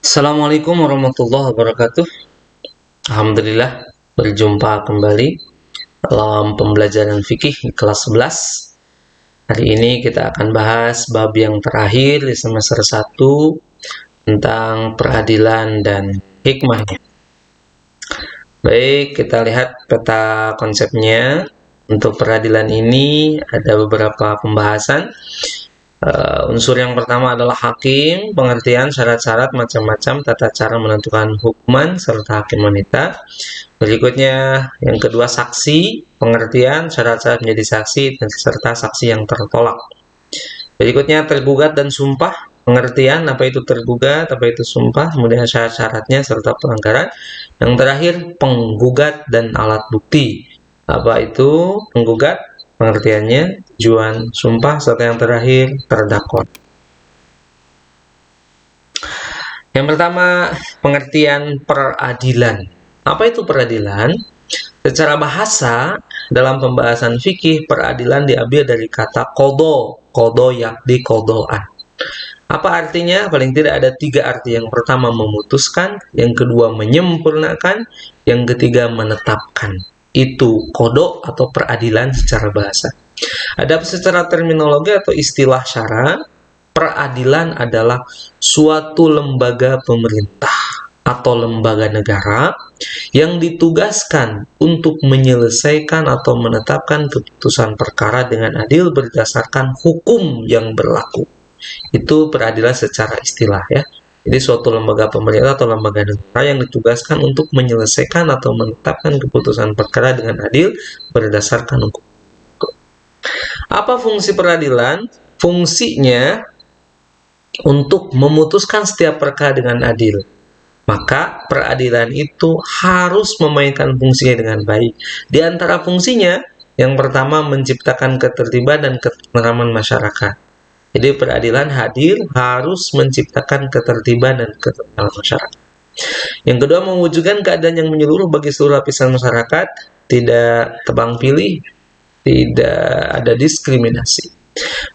Assalamualaikum warahmatullahi wabarakatuh. Alhamdulillah berjumpa kembali dalam pembelajaran fikih di kelas 11. Hari ini kita akan bahas bab yang terakhir di semester 1 tentang peradilan dan hikmahnya. Baik, kita lihat peta konsepnya. Untuk peradilan ini ada beberapa pembahasan. Unsur yang pertama adalah hakim, pengertian, syarat-syarat, macam-macam, tata cara menentukan hukuman, serta hakim wanita. Berikutnya, yang kedua saksi, pengertian, syarat-syarat menjadi saksi, serta saksi yang tertolak. Berikutnya tergugat dan sumpah, pengertian, apa itu tergugat, apa itu sumpah, kemudian syarat-syaratnya, serta pelanggaran. Yang terakhir, penggugat dan alat bukti. Apa itu penggugat? Pengertiannya, tujuan, sumpah, serta yang terakhir, terdakwa. Yang pertama, pengertian peradilan. Apa itu peradilan? Secara bahasa, dalam pembahasan fikih, peradilan diambil dari kata kodo. Kodo yakni kodoan. Apa artinya? Paling tidak ada 3 arti. Yang pertama, memutuskan. Yang kedua, menyempurnakan. Yang ketiga, menetapkan. Itu kodo atau peradilan secara bahasa. Adapun secara terminologi atau istilah syara, peradilan adalah suatu lembaga pemerintah atau lembaga negara yang ditugaskan untuk menyelesaikan atau menetapkan keputusan perkara dengan adil berdasarkan hukum yang berlaku. Itu peradilan secara istilah ya. Jadi suatu lembaga pemerintah atau lembaga negara yang ditugaskan untuk menyelesaikan atau menetapkan keputusan perkara dengan adil berdasarkan hukum. Apa fungsi peradilan? Fungsinya untuk memutuskan setiap perkara dengan adil. Maka peradilan itu harus memainkan fungsinya dengan baik. Di antara fungsinya, yang pertama menciptakan ketertiban dan ketentraman masyarakat. Jadi peradilan hadir harus menciptakan ketertiban dan ketentraman masyarakat. Yang kedua, mewujudkan keadaan yang menyeluruh bagi seluruh lapisan masyarakat, tidak tebang pilih, tidak ada diskriminasi.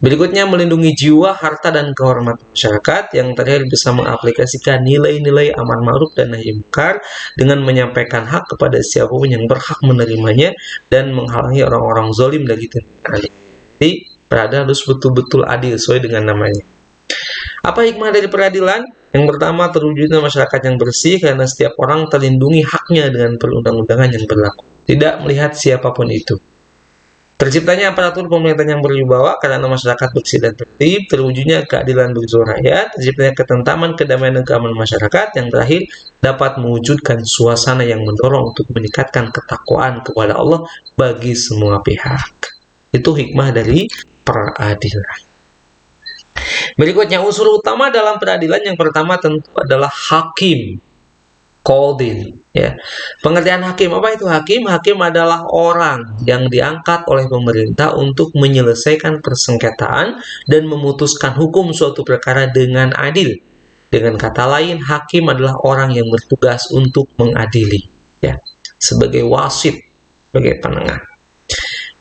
Berikutnya, melindungi jiwa, harta, dan kehormatan masyarakat. Yang terakhir, bisa mengaplikasikan nilai-nilai amar ma'ruf dan nahi munkar dengan menyampaikan hak kepada siapapun yang berhak menerimanya dan menghalangi orang-orang zalim dari tindakan adil. Jadi, peradilan harus betul-betul adil sesuai dengan namanya. Apa hikmah dari peradilan? Yang pertama, terwujudnya masyarakat yang bersih karena setiap orang terlindungi haknya dengan perundang-undangan yang berlaku, tidak melihat siapapun itu. Terciptanya aparatur pemerintahan yang berwibawa karena masyarakat bersih dan tertib, terwujudnya keadilan bagi seluruh rakyat, terciptanya ketentraman, kedamaian, dan keamanan masyarakat. Yang terakhir, dapat mewujudkan suasana yang mendorong untuk meningkatkan ketakwaan kepada Allah bagi semua pihak. Itu hikmah dari peradilan. Berikutnya, unsur utama dalam peradilan yang pertama tentu adalah hakim. Qadin, ya. Pengertian hakim, apa itu hakim? Hakim adalah orang yang diangkat oleh pemerintah untuk menyelesaikan persengketaan dan memutuskan hukum suatu perkara dengan adil. Dengan kata lain, hakim adalah orang yang bertugas untuk mengadili, ya, sebagai wasit, sebagai penengah.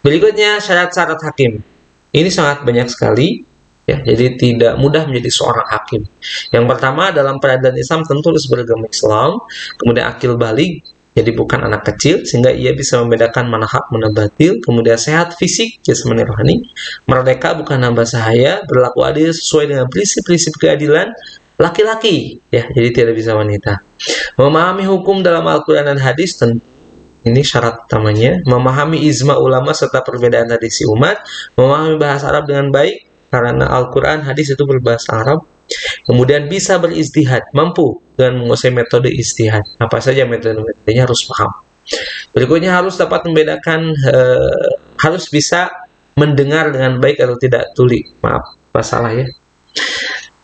Berikutnya, syarat-syarat hakim. Ini sangat banyak sekali. Ya, jadi tidak mudah menjadi seorang hakim. Yang pertama, dalam peradilan Islam tentu harus beragama Islam, kemudian akil baligh, jadi bukan anak kecil, sehingga ia bisa membedakan mana hak mana batil, kemudian sehat fisik, jasmani rohani, merdeka bukan hamba sahaya, berlaku adil sesuai dengan prinsip-prinsip keadilan, laki-laki, ya, jadi tidak bisa wanita. Memahami hukum dalam Al-Quran dan hadis, tentu ini syarat utamanya. Memahami ijma ulama serta perbedaan tradisi umat, memahami bahasa Arab dengan baik, karena Al-Quran, hadis itu berbahasa Arab. Kemudian bisa berijtihad, mampu dengan menguasai metode ijtihad. Apa saja metode-metodenya harus paham. Berikutnya harus dapat membedakan, harus bisa mendengar dengan baik atau tidak tuli. Maaf, salah ya.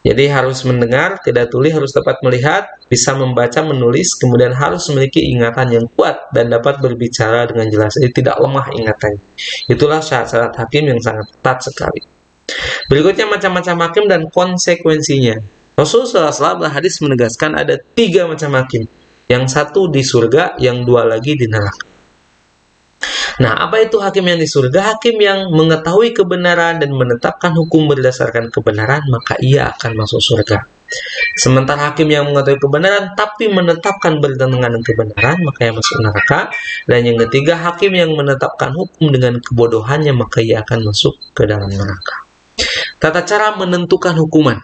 Jadi harus mendengar, tidak tuli, harus dapat melihat, bisa membaca, menulis, kemudian harus memiliki ingatan yang kuat dan dapat berbicara dengan jelas. Jadi tidak lemah ingatannya. Itulah syarat-syarat hakim yang sangat ketat sekali. Berikutnya macam-macam hakim dan konsekuensinya. Rasulullah SAW hadis menegaskan ada 3 macam hakim. Yang satu di surga, yang 2 lagi di neraka. Nah, apa itu hakim yang di surga? Hakim yang mengetahui kebenaran dan menetapkan hukum berdasarkan kebenaran, maka ia akan masuk surga. Sementara hakim yang mengetahui kebenaran tapi menetapkan bertentangan dengan kebenaran, maka ia masuk neraka. Dan yang ketiga, hakim yang menetapkan hukum dengan kebodohannya, maka ia akan masuk ke dalam neraka. Tata cara menentukan hukuman.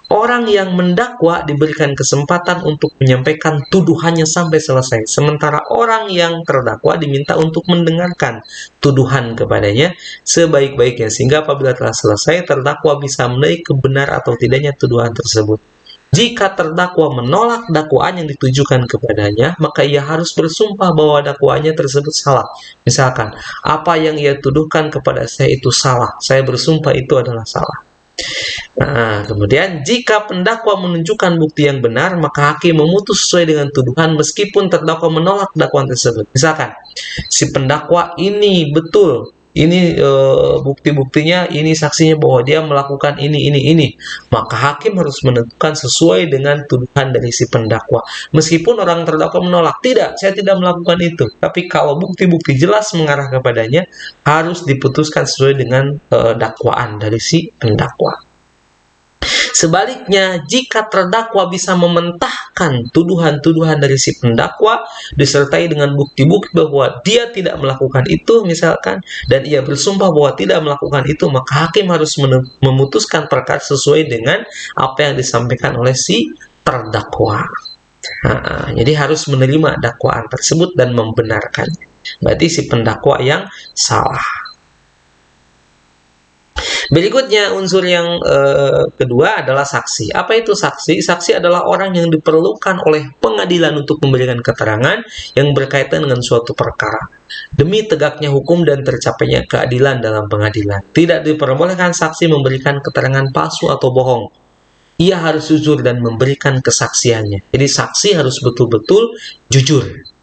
Orang yang mendakwa diberikan kesempatan untuk menyampaikan tuduhannya sampai selesai, sementara orang yang terdakwa diminta untuk mendengarkan tuduhan kepadanya sebaik-baiknya, sehingga apabila telah selesai, terdakwa bisa menilai kebenar atau tidaknya tuduhan tersebut. Jika terdakwa menolak dakwaan yang ditujukan kepadanya, maka ia harus bersumpah bahwa dakwaannya tersebut salah. Misalkan, apa yang ia tuduhkan kepada saya itu salah, saya bersumpah itu adalah salah. Nah, kemudian jika pendakwa menunjukkan bukti yang benar, maka hakim memutus sesuai dengan tuduhan meskipun terdakwa menolak dakwaan tersebut. Misalkan, si pendakwa ini betul, ini bukti-buktinya, ini saksinya bahwa dia melakukan ini. Maka hakim harus menentukan sesuai dengan tuduhan dari si pendakwa. Meskipun orang terdakwa menolak, tidak, saya tidak melakukan itu. Tapi kalau bukti-bukti jelas mengarah kepadanya, harus diputuskan sesuai dengan dakwaan dari si pendakwa. Sebaliknya, jika terdakwa bisa mementahkan tuduhan-tuduhan dari si pendakwa disertai dengan bukti-bukti bahwa dia tidak melakukan itu misalkan, dan ia bersumpah bahwa tidak melakukan itu, maka hakim harus memutuskan perkara sesuai dengan apa yang disampaikan oleh si terdakwa. Jadi harus menerima dakwaan tersebut dan membenarkannya. Berarti si pendakwa yang salah. Berikutnya, unsur yang kedua adalah saksi. Apa itu saksi? Saksi adalah orang yang diperlukan oleh pengadilan untuk memberikan keterangan yang berkaitan dengan suatu perkara, demi tegaknya hukum dan tercapainya keadilan dalam pengadilan. Tidak diperbolehkan saksi memberikan keterangan palsu atau bohong. Ia harus jujur dan memberikan kesaksiannya. Jadi saksi harus betul-betul jujur.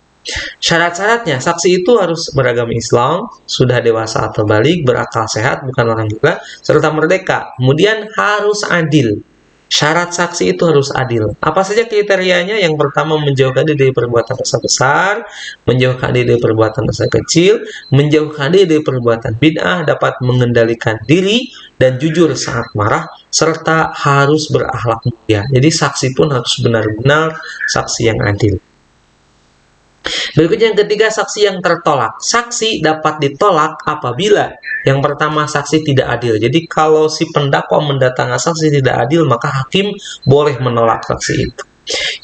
Syarat-syaratnya, saksi itu harus beragama Islam, sudah dewasa atau balik, berakal sehat, bukan orang gila, serta merdeka. Kemudian harus adil. Syarat saksi itu harus adil. Apa saja kriterianya? Yang pertama, menjauhkan diri dari perbuatan dosa besar, menjauhkan diri dari perbuatan dosa kecil, menjauhkan diri dari perbuatan bid'ah, dapat mengendalikan diri, dan jujur saat marah, serta harus berakhlak mulia. Jadi saksi pun harus benar-benar saksi yang adil. Berikutnya yang ketiga, saksi yang tertolak. Saksi dapat ditolak apabila yang pertama, saksi tidak adil. Jadi kalau si pendakwa mendatangkan saksi tidak adil, maka hakim boleh menolak saksi itu.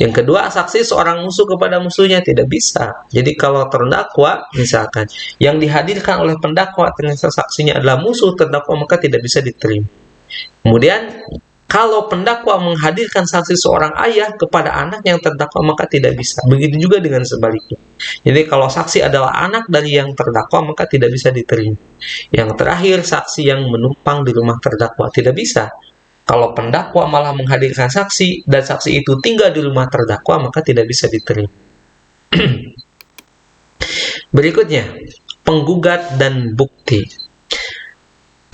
Yang kedua, saksi seorang musuh kepada musuhnya, tidak bisa. Jadi kalau terdakwa misalkan yang dihadirkan oleh pendakwa ternyata saksinya adalah musuh terdakwa, maka tidak bisa diterima. Kemudian kalau pendakwa menghadirkan saksi seorang ayah kepada anak yang terdakwa, maka tidak bisa. Begitu juga dengan sebaliknya. Jadi kalau saksi adalah anak dari yang terdakwa, maka tidak bisa diterima. Yang terakhir, saksi yang menumpang di rumah terdakwa, tidak bisa. Kalau pendakwa malah menghadirkan saksi dan saksi itu tinggal di rumah terdakwa, maka tidak bisa diterima. Berikutnya, penggugat dan bukti.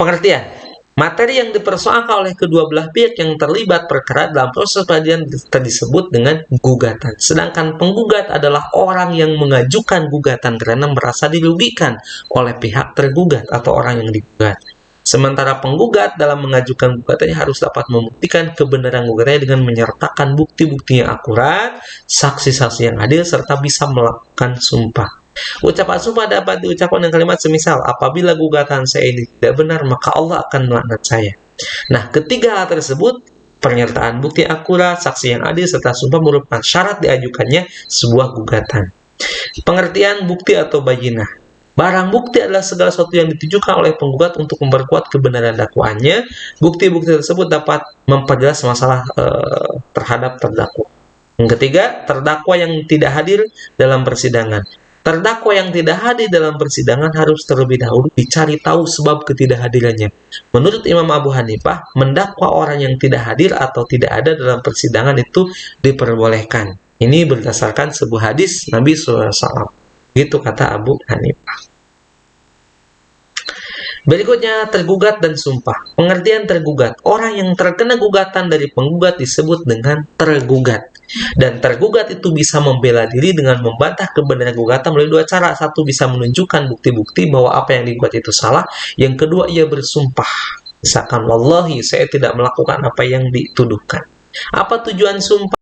Pengertian. Materi yang dipersoalkan oleh kedua belah pihak yang terlibat perkara dalam proses peradilan disebut dengan gugatan. Sedangkan penggugat adalah orang yang mengajukan gugatan karena merasa dirugikan oleh pihak tergugat atau orang yang digugat. Sementara penggugat dalam mengajukan gugatannya harus dapat membuktikan kebenaran gugatannya dengan menyertakan bukti-bukti yang akurat, saksi-saksi yang adil, serta bisa melakukan sumpah. Ucapan sumpah dapat diucapkan dengan kalimat semisal, apabila gugatan saya ini tidak benar, maka Allah akan melaknat saya. Nah, ketiga hal tersebut, pernyataan bukti akurat, saksi yang adil, serta sumpah merupakan syarat diajukannya sebuah gugatan. Pengertian bukti atau bayinah. Barang bukti adalah segala sesuatu yang ditujukan oleh penggugat untuk memperkuat kebenaran dakwaannya. Bukti-bukti tersebut dapat memperjelas masalah terhadap terdakwa. Yang ketiga, terdakwa yang tidak hadir dalam persidangan. Terdakwa yang tidak hadir dalam persidangan harus terlebih dahulu dicari tahu sebab ketidakhadirannya. Menurut Imam Abu Hanifah, mendakwa orang yang tidak hadir atau tidak ada dalam persidangan itu diperbolehkan. Ini berdasarkan sebuah hadis Nabi SAW. Gitu kata Abu Hanifah. Berikutnya, tergugat dan sumpah. Pengertian tergugat. Orang yang terkena gugatan dari penggugat disebut dengan tergugat. Dan tergugat itu bisa membela diri dengan membantah kebenaran gugatan melalui dua cara. Satu, bisa menunjukkan bukti-bukti bahwa apa yang digugat itu salah. Yang kedua, ia bersumpah. Misalkan, wallahi, saya tidak melakukan apa yang dituduhkan. Apa tujuan sumpah?